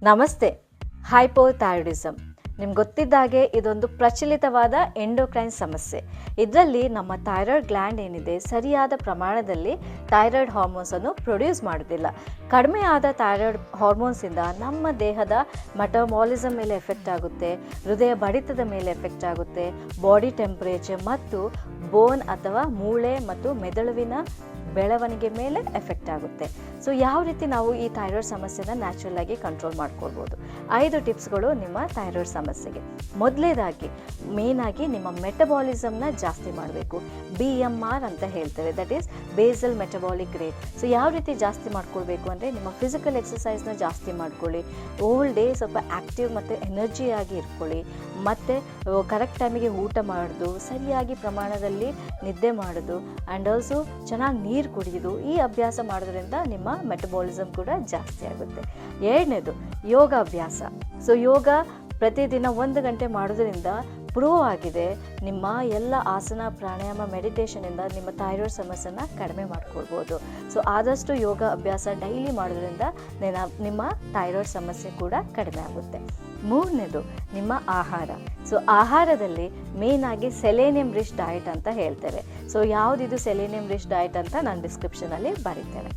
ನಮಸ್ತೆ. ಹೈಪೋಥೈರಾಯ್ಡಿಸಮ್ ನಿಮ್ಗೆ ಗೊತ್ತಿದ್ದಾಗೆ ಇದೊಂದು ಪ್ರಚಲಿತವಾದ ಎಂಡೋಕ್ರೈನ್ ಸಮಸ್ಯೆ. ಇದರಲ್ಲಿ ನಮ್ಮ ಥೈರಾಯ್ಡ್ ಗ್ಲ್ಯಾಂಡ್ ಏನಿದೆ ಸರಿಯಾದ ಪ್ರಮಾಣದಲ್ಲಿ ಥೈರಾಯ್ಡ್ ಹಾರ್ಮೋನ್ಸನ್ನು ಪ್ರೊಡ್ಯೂಸ್ ಮಾಡೋದಿಲ್ಲ. ಕಡಿಮೆ ಆದ ಥೈರಾಯ್ಡ್ ಹಾರ್ಮೋನ್ಸಿಂದ ನಮ್ಮ ದೇಹದ ಮೆಟಬಾಲಿಸಮ್ ಮೇಲೆ ಎಫೆಕ್ಟ್ ಆಗುತ್ತೆ, ಹೃದಯ ಬಡಿತದ ಮೇಲೆ ಎಫೆಕ್ಟ್ ಆಗುತ್ತೆ, ಬಾಡಿ ಟೆಂಪ್ರೇಚರ್ ಮತ್ತು ಬೋನ್ ಅಥವಾ ಮೂಳೆ ಮತ್ತು ಮೆದುಳುವಿನ ಬೆಳವಣಿಗೆ ಮೇಲೆ ಎಫೆಕ್ಟ್ ಆಗುತ್ತೆ. ಸೊ ಯಾವ ರೀತಿ ನಾವು ಈ ಥೈರಾಯ್ಡ್ ಸಮಸ್ಯೆನ ನ್ಯಾಚುರಲ್ ಆಗಿ ಕಂಟ್ರೋಲ್ ಮಾಡ್ಕೊಳ್ಬೋದು? 5 ಟಿಪ್ಸ್ಗಳು ನಿಮ್ಮ ಥೈರಾಯ್ಡ್ ಸಮಸ್ಯೆಗೆ. ಮೊದಲನೇದಾಗಿ ಮೇಯ್ನಾಗಿ ನಿಮ್ಮ ಮೆಟಬಾಲಿಸಮ್ನ ಜಾಸ್ತಿ ಮಾಡಬೇಕು. BMR ಅಂತ ಹೇಳ್ತೇವೆ, that is basal metabolic rate. So ಯಾವ ರೀತಿ ಜಾಸ್ತಿ ಮಾಡ್ಕೊಳ್ಬೇಕು ಅಂದರೆ ನಿಮ್ಮ ಫಿಸಿಕಲ್ ಎಕ್ಸಸೈಸ್ನ ಜಾಸ್ತಿ ಮಾಡ್ಕೊಳ್ಳಿ, ಓಲ್ ಡೇ ಸ್ವಲ್ಪ ಆ್ಯಕ್ಟಿವ್ ಮತ್ತು ಎನರ್ಜಿಯಾಗಿ ಇಟ್ಕೊಳ್ಳಿ, ಮತ್ತು ಕರೆಕ್ಟ್ ಟೈಮಿಗೆ ಊಟ ಮಾಡೋದು, ಸರಿಯಾಗಿ ಪ್ರಮಾಣದಲ್ಲಿ ನಿದ್ದೆ ಮಾಡೋದು, ಆ್ಯಂಡ್ ಆಲ್ಸೋ ಚೆನ್ನಾಗಿ ನೀರು ಕುಡಿಯೋದು. ಈ ಅಭ್ಯಾಸ ಮಾಡೋದ್ರಿಂದ ನಿಮ್ಮ ಮೆಟಬಾಲಿಸಮ್ ಕೂಡ ಜಾಸ್ತಿ ಆಗುತ್ತೆ. 2ನೇದು ಯೋಗಾಭ್ಯಾಸ. ಸೊ ಯೋಗ ಪ್ರತಿದಿನ 1 ಗಂಟೆ ಮಾಡೋದ್ರಿಂದ ಪ್ರೂವ್ ಆಗಿದೆ ನಿಮ್ಮ ಎಲ್ಲ ಆಸನ, ಪ್ರಾಣಾಯಾಮ, ಮೆಡಿಟೇಷನಿಂದ ನಿಮ್ಮ ಥೈರಾಯ್ಡ್ ಸಮಸ್ಯೆನ ಕಡಿಮೆ ಮಾಡ್ಕೊಳ್ಬೋದು. ಸೊ ಆದಷ್ಟು ಯೋಗ ಅಭ್ಯಾಸ ಡೈಲಿ ಮಾಡೋದ್ರಿಂದ ನಿಮ್ಮ ಥೈರಾಯ್ಡ್ ಸಮಸ್ಯೆ ಕೂಡ ಕಡಿಮೆ ಆಗುತ್ತೆ. 3ನೇದು ನಿಮ್ಮ ಆಹಾರ. ಸೊ ಆಹಾರದಲ್ಲಿ ಮೇಯ್ನಾಗಿ ಸೆಲೆನಿಯಂ ರಿಚ್ ಡಯಟ್ ಅಂತ ಹೇಳ್ತೇವೆ. ಸೊ ಯಾವುದಿದು ಸೆಲೆನಿಯಂ ರಿಚ್ ಡಯಟ್ ಅಂತ ನಾನು ಡಿಸ್ಕ್ರಿಪ್ಷನಲ್ಲಿ ಬರೀತೇನೆ.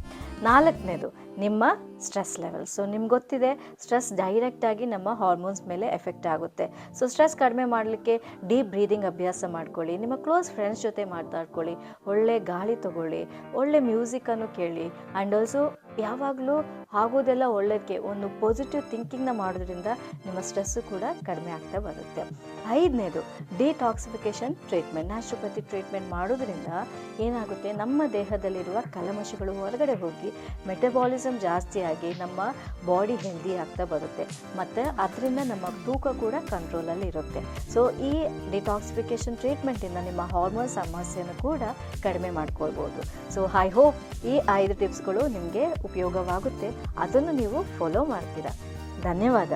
4ನೇದು ನಿಮ್ಮ ಸ್ಟ್ರೆಸ್ ಲೆವೆಲ್. ಸೊ ನಿಮ್ಗೆ ಗೊತ್ತಿದೆ ಸ್ಟ್ರೆಸ್ ಡೈರೆಕ್ಟಾಗಿ ನಮ್ಮ ಹಾರ್ಮೋನ್ಸ್ ಮೇಲೆ ಎಫೆಕ್ಟ್ ಆಗುತ್ತೆ. ಸೊ ಸ್ಟ್ರೆಸ್ ಕಡಿಮೆ ಮಾಡಲಿಕ್ಕೆ ಡೀಪ್ ಬ್ರೀದಿಂಗ್ ಅಭ್ಯಾಸ ಮಾಡ್ಕೊಳ್ಳಿ, ನಿಮ್ಮ ಕ್ಲೋಸ್ ಫ್ರೆಂಡ್ಸ್ ಜೊತೆ ಮಾತಾಡ್ಕೊಳ್ಳಿ, ಒಳ್ಳೆ ಗಾಳಿ ತಗೊಳ್ಳಿ, ಒಳ್ಳೆ ಮ್ಯೂಸಿಕನ್ನು ಕೇಳಿ, ಆ್ಯಂಡ್ ಆಲ್ಸೋ ಯಾವಾಗಲೂ ಆಗೋದೆಲ್ಲ ಒಳ್ಳೆಯದಕ್ಕೆ ಒಂದು ಪಾಸಿಟಿವ್ ಥಿಂಕಿಂಗ್ನ ಮಾಡೋದ್ರಿಂದ ನಿಮ್ಮ ಸ್ಟ್ರೆಸ್ಸು ಕೂಡ ಕಡಿಮೆ ಆಗ್ತಾ ಬರುತ್ತೆ. 5ನೇದು ಡಿಟಾಕ್ಸಿಫಿಕೇಷನ್ ಟ್ರೀಟ್ಮೆಂಟ್. ನ್ಯಾಚುರೋಪತಿ ಟ್ರೀಟ್ಮೆಂಟ್ ಮಾಡೋದ್ರಿಂದ ಏನಾಗುತ್ತೆ, ನಮ್ಮ ದೇಹದಲ್ಲಿರುವ ಕಲ್ಮಶಗಳು ಹೊರಗಡೆ ಹೋಗಿ ಮೆಟಬಾಲಿಸಮ್ ಜಾಸ್ತಿಯಾಗಿ ನಮ್ಮ ಬಾಡಿ ಹೆಲ್ದಿ ಆಗ್ತಾ ಬರುತ್ತೆ, ಮತ್ತು ಅದರಿಂದ ನಮ್ಮ ತೂಕ ಕೂಡ ಕಂಟ್ರೋಲಲ್ಲಿ ಇರುತ್ತೆ. ಸೊ ಈ ಡಿಟಾಕ್ಸಿಫಿಕೇಷನ್ ಟ್ರೀಟ್ಮೆಂಟಿಂದ ನಿಮ್ಮ ಹಾರ್ಮೋನ್ ಸಮಸ್ಯೆಯನ್ನು ಕೂಡ ಕಡಿಮೆ ಮಾಡ್ಕೊಳ್ಬೋದು. ಸೊ ಐ ಹೋಪ್ ಈ 5 ಟಿಪ್ಸ್ಗಳು ನಿಮಗೆ ಉಪಯೋಗವಾಗುತ್ತೆ, ಅದನ್ನು ನೀವು ಫಾಲೋ ಮಾಡ್ತೀರಾ. ಧನ್ಯವಾದ.